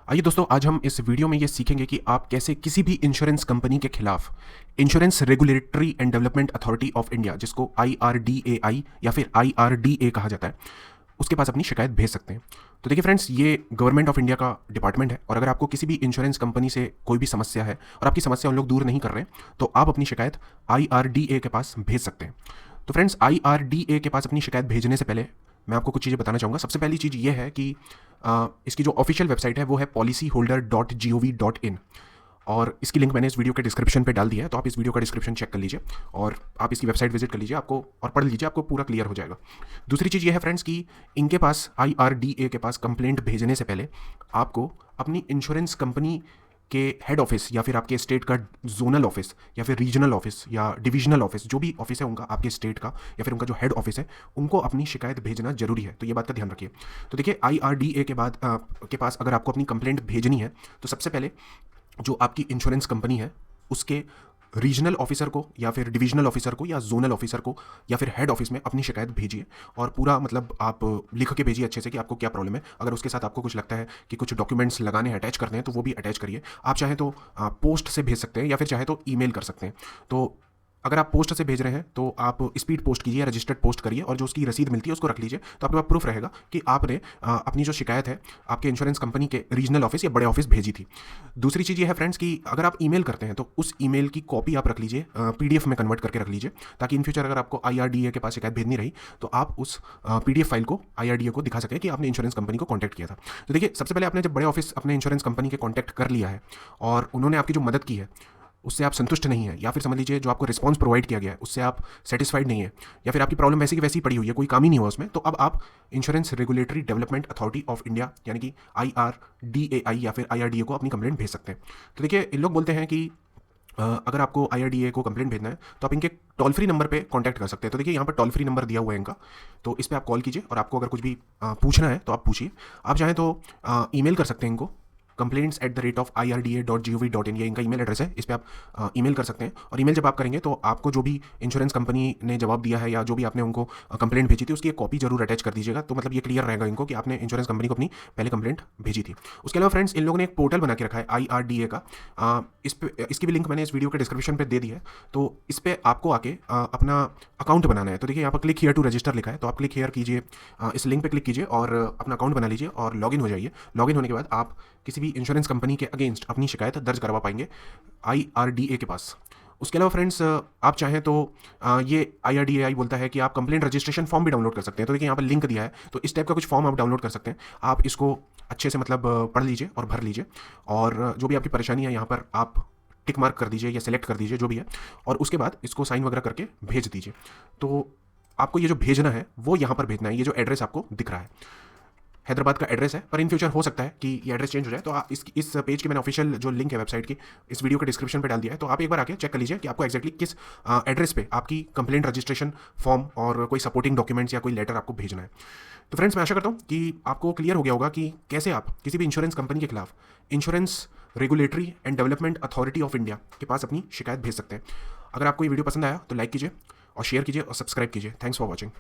आइए दोस्तों, आज हम इस वीडियो में ये सीखेंगे कि आप कैसे किसी भी इंश्योरेंस कंपनी के खिलाफ insurance regulatory and development authority of India, जिसको IRDAI या फिर IRDA कहा जाता है, उसके पास अपनी शिकायत भेज सकते हैं। तो देखिए फ्रेंड्स, ये गवर्नमेंट ऑफ इंडिया का डिपार्टमेंट है और अगर आपको किसी भी इंश्योरेंस कंपनी से कोई भी समस्या है और आपकी समस्या उन लोग दूर नहीं कर रहे हैं, तो आप अपनी शिकायत IRDA के पास भेज सकते हैं। तो फ्रेंड्स, IRDA के पास अपनी शिकायत भेजने से पहले मैं आपको कुछ चीज़ें बताना चाहूँगा। सबसे पहली चीज़ ये है कि इसकी जो ऑफिशियल वेबसाइट है वो है policyholder.gov.in और इसकी लिंक मैंने इस वीडियो के डिस्क्रिप्शन पे डाल दिया है, तो आप इस वीडियो का डिस्क्रिप्शन चेक कर लीजिए और आप इसकी वेबसाइट विजिट कर लीजिए आपको और पढ़ लीजिए, आपको पूरा क्लियर हो जाएगा। दूसरी चीज़ ये है फ्रेंड्स कि इनके पास IRDA के पास कंप्लेंट भेजने से पहले आपको अपनी इंश्योरेंस कंपनी के हेड ऑफिस या फिर आपके स्टेट का जोनल ऑफिस या फिर रीजनल ऑफिस या डिविजनल ऑफिस, जो भी ऑफिस है उनका आपके स्टेट का या फिर उनका जो हेड ऑफिस है, उनको अपनी शिकायत भेजना जरूरी है। तो ये बात का ध्यान रखिए। तो देखिए, IRDA के पास अगर आपको अपनी कंप्लेंट भेजनी है तो सबसे पहले जो आपकी इंश्योरेंस कंपनी है उसके रीजनल ऑफिसर को या फिर डिविजनल ऑफिसर को या जोनल ऑफिसर को या फिर हेड ऑफिस में अपनी शिकायत भेजिए और पूरा मतलब आप लिख के भेजिए अच्छे से कि आपको क्या प्रॉब्लम है। अगर उसके साथ आपको कुछ लगता है कि कुछ डॉक्यूमेंट्स लगाने हैं, अटैच करने हैं, तो वो भी अटैच करिए। आप चाहें तो पोस्ट से भेज सकते हैं या फिर चाहे तो ईमेल कर सकते हैं। तो अगर आप पोस्ट से भेज रहे हैं तो आप स्पीड पोस्ट कीजिए या रजिस्टर्ड पोस्ट करिए और जो उसकी रसीद मिलती है उसको रख लीजिए, तो आपके पास प्रूफ रहेगा कि आपने अपनी जो शिकायत है आपके इंश्योरेंस कंपनी के रीजनल ऑफिस या बड़े ऑफिस भेजी थी। दूसरी चीज़ ये है फ्रेंड्स कि अगर आप ईमेल करते हैं तो उस ईमेल की कॉपी आप रख लीजिए, PDF में कन्वर्ट करके रख लीजिए, ताकि इन फ्यूचर अगर आपको IRDA के पास शिकायत भेजनी रही तो आप उस PDF फाइल को IRDA को दिखा सकें कि आपने इंश्योरेंस कंपनी को कॉन्टैक्ट किया था। तो देखिए, सबसे पहले आपने जब बड़े ऑफिस अपने इंश्योरेंस कंपनी के कॉन्टैक्ट कर लिया है और उन्होंने आपकी जो मदद की है उससे आप संतुष्ट नहीं है, या फिर समझ लीजिए जो आपको रिस्पांस प्रोवाइड किया गया है उससे आप सेटिस्फाइड नहीं है, या फिर आपकी प्रॉब्लम वैसी की वैसी पड़ी हुई है, कोई काम ही नहीं हुआ उसमें, तो अब आप insurance regulatory development authority of India यानी कि IRDAI या फिर IRDA को अपनी कंप्लेंट भेज सकते हैं। तो देखिए, इन लोग बोलते हैं कि अगर आपको IRDA को कंप्लेंट भेजना है तो आप इनके टोल फ्री नंबर पे कांटेक्ट कर सकते हैं। तो देखिए, यहाँ पर टोल फ्री नंबर दिया हुआ है इनका, तो इस पर आप कॉल कीजिए और आपको अगर कुछ भी पूछना है तो आप पूछिए। आप चाहें तो ईमेल कर सकते हैं इनको, complaints@irda.gov.in, ये इनका ईमेल एड्रेस है, इस पर आप ईमेल कर सकते हैं। और ईमेल जब आप करेंगे तो आपको जो भी इंश्योरेंस कंपनी ने जवाब दिया है या जो भी आपने उनको कंप्लेंट भेजी थी उसकी एक कॉपी जरूर अटैच कर दीजिएगा, तो मतलब ये क्लियर रहेगा इनको कि आपने इंश्योरेंस कंपनी को अपनी पहले कंप्लेंट भेजी थी। उसके अलावा फ्रेंड्स, इन लोगों ने एक पोर्टल बना के रखा है IRDA का, इसकी भी लिंक मैंने इस वीडियो के डिस्क्रिप्शन पर दे दी है। तो इस पर आपको आके अपना अकाउंट बनाना है। तो देखिए, यहाँ पर क्लिक हियर टू रजिस्टर लिखा है, तो आप क्लिक हियर कीजिए, इस लिंक पर क्लिक कीजिए और अपना अकाउंट बना लीजिए और लॉगिन हो जाइए। लॉगिन होने के बाद आप किसी भी इंश्योरेंस कंपनी के अगेंस्ट अपनी शिकायत दर्ज करवा पाएंगे IRDA के पास। उसके अलावा फ्रेंड्स, आप चाहें तो ये IRDAI बोलता है कि आप कंप्लेंट रजिस्ट्रेशन फॉर्म भी डाउनलोड कर सकते हैं। तो देखिए, यहाँ पर लिंक दिया है, तो इस टाइप का कुछ फॉर्म आप डाउनलोड कर सकते हैं। आप इसको अच्छे से मतलब पढ़ लीजिए और भर लीजिए और जो भी आपकी परेशानी है यहाँ पर आप टिक मार्क कर दीजिए या सिलेक्ट कर दीजिए जो भी है, और उसके बाद इसको साइन वगैरह करके भेज दीजिए। तो आपको ये जो भेजना है वो यहाँ पर भेजना है, ये जो एड्रेस आपको दिख रहा है हैदराबाद का एड्रेस है, पर इन फ्यूचर हो सकता है कि ये एड्रेस चेंज हो जाए। तो आप इस पेज की मैंने ऑफिशियल जो लिंक है वेबसाइट की इस वीडियो के डिस्क्रिप्शन पे डाल दिया है, तो आप एक बार आके चेक कर लीजिए कि आपको एक्जैक्टली किस एड्रेस पे आपकी कंप्लेंट रजिस्ट्रेशन फॉर्म और कोई सपोर्टिंग डॉक्यूमेंट्स या कोई लेटर आपको भेजना है। तो फ्रेंड्स, मैं आशा करता हूँ कि आपको क्लियर हो गया होगा कि कैसे आप किसी भी इंश्योरेंस कंपनी के खिलाफ insurance regulatory and development authority of India के पास अपनी शिकायत भेज सकते हैं। अगर आपको ये वीडियो पसंद आया तो लाइक कीजिए और शेयर कीजिए और सब्सक्राइब कीजिए। Thanks for watching.